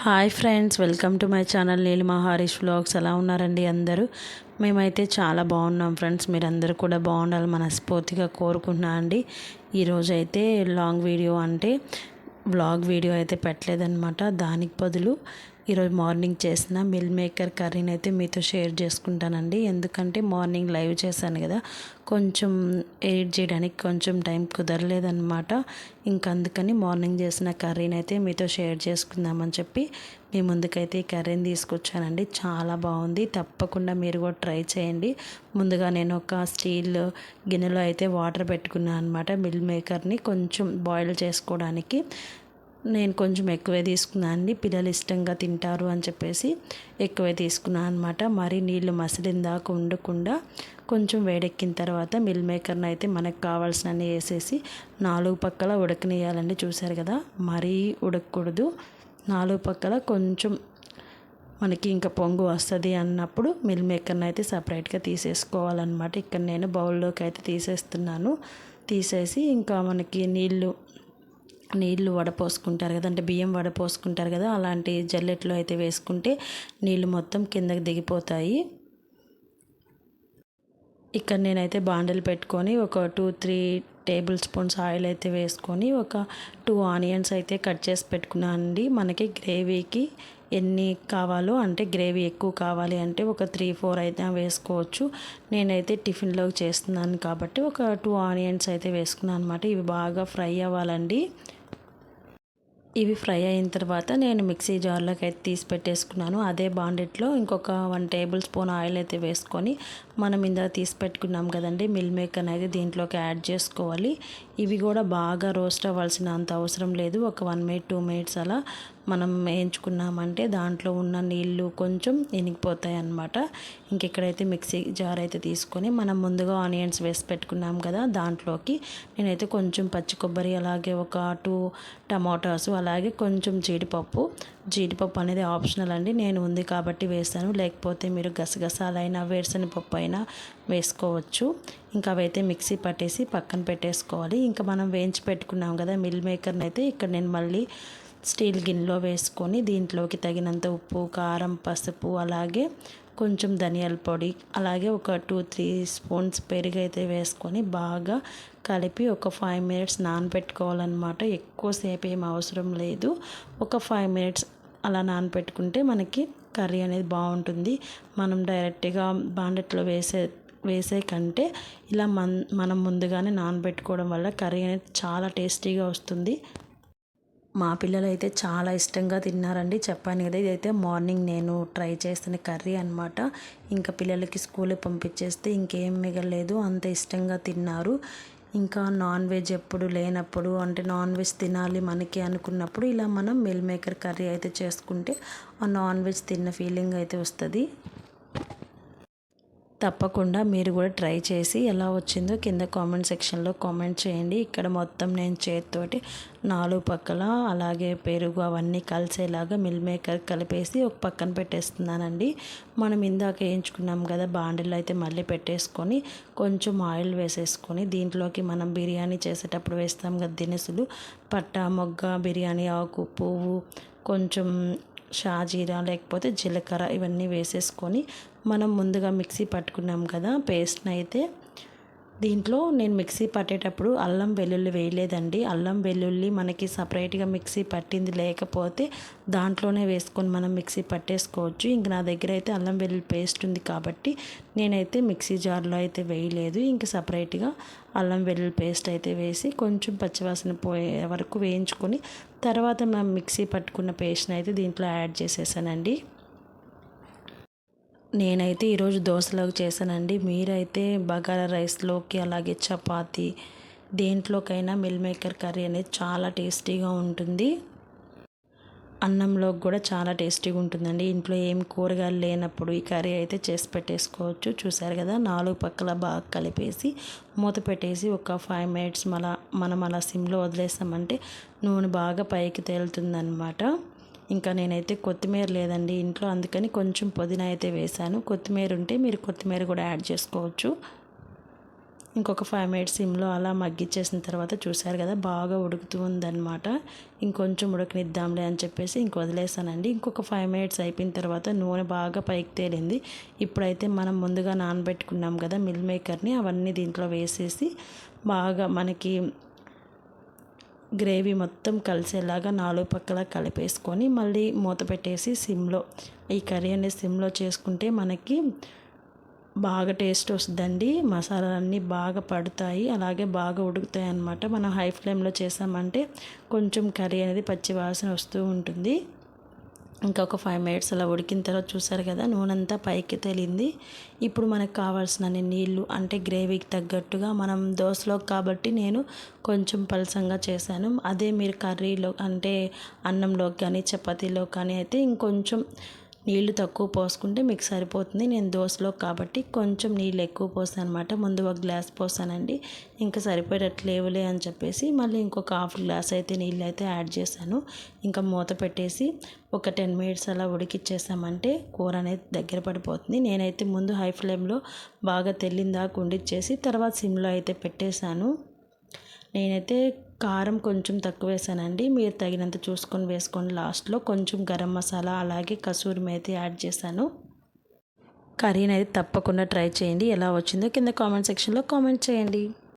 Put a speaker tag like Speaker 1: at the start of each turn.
Speaker 1: Hi friends, welcome to my channel Neelima Harish vlogs. ఎలా ఉన్నారండి అందరూ? మేమైతే చాలా బాగున్నాం ఫ్రెండ్స్. మీరందరూ కూడా బాగుండాలి మనస్ఫూర్తిగా కోరుకుంటున్నా అండి. ఈరోజు అయితే లాంగ్ వీడియో అంటే వ్లాగ్ వీడియో అయితే పెట్టలేదన్నమాట. దానికి బదులు ఈరోజు మార్నింగ్ చేసిన మిల్ మేకర్ కర్రీని అయితే మీతో షేర్ చేసుకుంటానండి. ఎందుకంటే మార్నింగ్ లైవ్ చేశాను కదా, కొంచెం ఎడిట్ చేయడానికి కొంచెం టైం కుదరలేదన్నమాట. ఇంక అందుకని మార్నింగ్ చేసిన కర్రీని అయితే మీతో షేర్ చేసుకుందామని చెప్పి మీ ముందుకైతే ఈ కర్రీని తీసుకొచ్చానండి. చాలా బాగుంది, తప్పకుండా మీరు కూడా ట్రై చేయండి. ముందుగా నేను ఒక స్టీల్ గిన్నెలో అయితే వాటర్ పెట్టుకున్నాను అనమాట. మిల్ మేకర్ని కొంచెం బాయిల్ చేసుకోవడానికి నేను కొంచెం ఎక్కువే తీసుకున్నాను అండి. పిల్లలు ఇష్టంగా తింటారు అని చెప్పేసి ఎక్కువే తీసుకున్నాను అనమాట. మరి నీళ్ళు మసిలిందాక ఉండకుండా కొంచెం వేడెక్కిన తర్వాత మిల్ మేకర్ని అయితే మనకు కావాల్సినవి వేసేసి 4 పక్కల ఉడకనియాలండి. చూసారు కదా, మరీ ఉడకకూడదు. 4 పక్కల కొంచెం మనకి ఇంకా పొంగు వస్తుంది అన్నప్పుడు మిల్ మేకర్ని అయితే సపరేట్గా తీసేసుకోవాలన్నమాట. ఇక్కడ నేను బౌల్లోకి అయితే తీసేస్తున్నాను. తీసేసి ఇంకా మనకి నీళ్ళు వడపోసుకుంటారు కదా, అంటే బియ్యం వడపోసుకుంటారు కదా, అలాంటి జల్లెట్లో అయితే వేసుకుంటే నీళ్ళు మొత్తం కిందకి దిగిపోతాయి. ఇక్కడ నేనైతే బాండలు పెట్టుకొని ఒక 2-3 టేబుల్ స్పూన్స్ ఆయిల్ అయితే వేసుకొని ఒక 2 ఆనియన్స్ అయితే కట్ చేసి పెట్టుకున్నానండి. మనకి గ్రేవీకి ఎన్ని కావాలో, అంటే గ్రేవీ ఎక్కువ కావాలి అంటే ఒక 3-4 అయితే వేసుకోవచ్చు. నేనైతే టిఫిన్లోకి చేస్తున్నాను కాబట్టి ఒక 2 ఆనియన్స్ అయితే వేసుకున్నాను అనమాట. ఇవి బాగా ఫ్రై అవ్వాలండి. ఇవి ఫ్రై అయిన తర్వాత నేను మిక్సీ జార్లోకి అయితే తీసి పెట్టేసుకున్నాను. అదే బాండెట్లో ఇంకొక 1 టేబుల్ స్పూన్ ఆయిల్ అయితే వేసుకొని మనం ఇందులో తీసి పెట్టుకున్నాం కదండి మిల్ మేకర్ అయితే దీంట్లోకి యాడ్ చేసుకోవాలి. ఇవి కూడా బాగా రోస్ట్ అవ్వాల్సిన అంత అవసరం లేదు. ఒక 1 మినిట్ 2 మినిట్స్ అలా మనం వేయించుకున్నామంటే దాంట్లో ఉన్న నీళ్ళు కొంచెం ఇనిగిపోతాయి అన్నమాట. ఇంకెక్కడైతే మిక్సీ జార్ అయితే తీసుకొని మనం ముందుగా ఆనియన్స్ వేసి పెట్టుకున్నాం కదా, దాంట్లోకి నేనైతే కొంచెం పచ్చి కొబ్బరి, అలాగే ఒక 2 టమాటాసు, అలాగే కొంచెం జీడిపప్పు అనేది ఆప్షనల్ అండి. నేను ఉంది కాబట్టి వేసాను, లేకపోతే మీరు గసగసాలైనా వేరుశనగపప్పు అయినా వేసుకోవచ్చు. ఇంకా అవైతే మిక్సీ పట్టేసి పక్కన పెట్టేసుకోవాలి. ఇంకా మనం వేయించి పెట్టుకున్నాం కదా మిల్ మేకర్ని అయితే ఇక్కడ నేను మళ్ళీ స్టీల్ గిన్నెలో వేసుకొని దీంట్లోకి తగినంత ఉప్పు, కారం, పసుపు, అలాగే కొంచెం ధనియాల పొడి, అలాగే ఒక 2-3 స్పూన్స్ పెరుగు అయితే వేసుకొని బాగా కలిపి ఒక 5 మినిట్స్ నానబెట్టుకోవాలన్నమాట. ఎక్కువసేపు ఏం అవసరం లేదు. ఒక 5 మినిట్స్ అలా నానబెట్టుకుంటే మనకి కర్రీ అనేది బాగుంటుంది. మనం డైరెక్ట్గా బాండెట్లో వేసే కంటే ఇలా మనం ముందుగానే నానబెట్టుకోవడం వల్ల కర్రీ అనేది చాలా టేస్టీగా వస్తుంది. మా పిల్లలు అయితే చాలా ఇష్టంగా తిన్నారండి. చెప్పాను కదా, ఇదైతే మార్నింగ్ నేను ట్రై చేసిన కర్రీ అనమాట. ఇంకా పిల్లలకి స్కూల్కి పంపించేస్తే ఇంకేం మిగలలేదు, అంత ఇష్టంగా తిన్నారు. ఇంకా నాన్ వెజ్ ఎప్పుడు లేనప్పుడు, అంటే నాన్ వెజ్ తినాలి మనకి అనుకున్నప్పుడు ఇలా మనం మిల్ మేకర్ కర్రీ అయితే చేసుకుంటే ఆ నాన్ వెజ్ తిన్న ఫీలింగ్ అయితే వస్తుంది. తప్పకుండా మీరు కూడా ట్రై చేసి ఎలా వచ్చిందో కింద కామెంట్ సెక్షన్లో కామెంట్ చేయండి. ఇక్కడ మొత్తం నేను చేతితోటి 4 పక్కల అలాగే పెరుగు అవన్నీ కలిసేలాగా మిల్ మేకర్ కలిపేసి ఒక పక్కన పెట్టేస్తున్నానండి. మనం ఇందాక వేయించుకున్నాం కదా బాండిలో అయితే మళ్ళీ పెట్టేసుకొని కొంచెం ఆయిల్ వేసేసుకొని దీంట్లోకి మనం బిర్యానీ చేసేటప్పుడు వేస్తాం కదా దినుసులు, పట్టా, మొగ్గ, బిర్యానీ ఆకు, పువ్వు, కొంచెం షాజీరా లేకపోతే జీలకర్ర ఇవన్నీ వేసేసుకొని మనం ముందుగా మిక్సీ పట్టుకున్నాం కదా పేస్ట్ని అయితే దీంట్లో నేను మిక్సీ పట్టేటప్పుడు అల్లం వెల్లుల్లి వేయలేదండి. అల్లం వెల్లుల్లి మనకి సపరేట్గా మిక్సీ పట్టింది లేకపోతే దాంట్లోనే వేసుకొని మనం మిక్సీ పట్టేసుకోవచ్చు. ఇంక నా దగ్గర అయితే అల్లం వెల్లుల్లి పేస్ట్ ఉంది కాబట్టి నేనైతే మిక్సీ జార్లో అయితే వేయలేదు. ఇంక సపరేట్గా అల్లం వెల్లుల్లి పేస్ట్ అయితే వేసి కొంచెం పచ్చివాసన పోయే వరకు వేయించుకొని తర్వాత మనం మిక్సీ పట్టుకున్న పేస్ట్ని అయితే దీంట్లో యాడ్ చేసేసానండి. నేనైతే ఈరోజు దోశలోకి చేశానండి. మీరైతే బగారా రైస్లోకి అలాగే చపాతీ దేంట్లోకైనా మిల్ మేకర్ కర్రీ అనేది చాలా టేస్టీగా ఉంటుంది. అన్నంలోకి కూడా చాలా టేస్టీగా ఉంటుందండి. ఇంట్లో ఏం కూరగాయలు లేనప్పుడు ఈ కర్రీ అయితే చేసి పెట్టేసుకోవచ్చు. చూసారు కదా, 4 పక్కల బాగా కలిపేసి మూత పెట్టేసి ఒక 5 మినిట్స్ మనం అలా సిమ్లో వదిలేసామంటే నూనె బాగా పైకి తేలుతుందన్నమాట. ఇంకా నేనైతే కొత్తిమీర లేదండి ఇంట్లో, అందుకని కొంచెం పుదీనా అయితే వేశాను. కొత్తిమీర ఉంటే మీరు కొత్తిమీర కూడా యాడ్ చేసుకోవచ్చు. ఇంకొక 5 మినిట్స్ సిమ్లో అలా మగ్గిచ్చేసిన తర్వాత చూసారు కదా బాగా ఉడుకుతూ ఉందన్నమాట. ఇంకొంచెం ఉడకనిద్దాంలే అని చెప్పేసి వదిలేసానండి. ఇంకొక 5 మినిట్స్ అయిపోయిన తర్వాత నూనె బాగా పైకి తేలింది. ఇప్పుడైతే మనం ముందుగా నానబెట్టుకున్నాం కదా మిల్ మేకర్ని, అవన్నీ దీంట్లో వేసేసి బాగా మనకి గ్రేవీ మొత్తం కలిసేలాగా 4 పక్కల కలిపేసుకొని మళ్ళీ మూత పెట్టేసి సిమ్లో, ఈ కర్రీ అనేది సిమ్లో చేసుకుంటే మనకి బాగా టేస్ట్ వస్తుందండి. మసాలాలన్నీ బాగా పడతాయి, అలాగే బాగా ఉడుకుతాయి అన్నమాట. మనం హై ఫ్లేమ్లో చేసామంటే కొంచెం కర్రీ అనేది పచ్చి వాసన వస్తూ ఉంటుంది. ఇంకొక 5 మినిట్స్ అలా ఉడికిన తర్వాత చూసారు కదా నూనె అంతా పైకి తేలింది. ఇప్పుడు మనకు కావాల్సిన నీళ్ళు అంటే గ్రేవీకి తగ్గట్టుగా, మనం దోశలో కాబట్టి నేను కొంచెం పలసంగా చేశాను. అదే మీరు కర్రీలో అంటే అన్నంలోకి కానీ చపాతీలో కానీ అయితే ఇంకొంచెం నీళ్లు తక్కువ పోసుకుంటే మీకు సరిపోతుంది. నేను దోశలో కాబట్టి కొంచెం నీళ్ళు ఎక్కువ పోసాను అనమాట. ముందు ఒక గ్లాస్ పోసానండి, ఇంకా సరిపోయేటట్లు లేవులే అని చెప్పేసి మళ్ళీ ఇంకొక హాఫ్ గ్లాస్ అయితే నీళ్ళు అయితే యాడ్ చేశాను. ఇంకా మూత పెట్టేసి ఒక 10 మినిట్స్ అలా ఉడికిచ్చేసామంటే కూర అనేది దగ్గర పడిపోతుంది. నేనైతే ముందు హై ఫ్లేమ్లో బాగా తెల్లిందాక ఉండిచ్చేసి తర్వాత సిమ్లో అయితే పెట్టేశాను. నేనైతే కారం కొంచెం తక్కువ వేసానండి, మీరు తగినంత చూసుకొని వేసుకోండి. లాస్ట్లో కొంచెం గరం మసాలా అలాగే కసూరి మేతి యాడ్ చేశాను. కర్రీని అయితే తప్పకుండా ట్రై చేయండి. ఎలా వచ్చిందో కింద కామెంట్ సెక్షన్లో కామెంట్ చేయండి.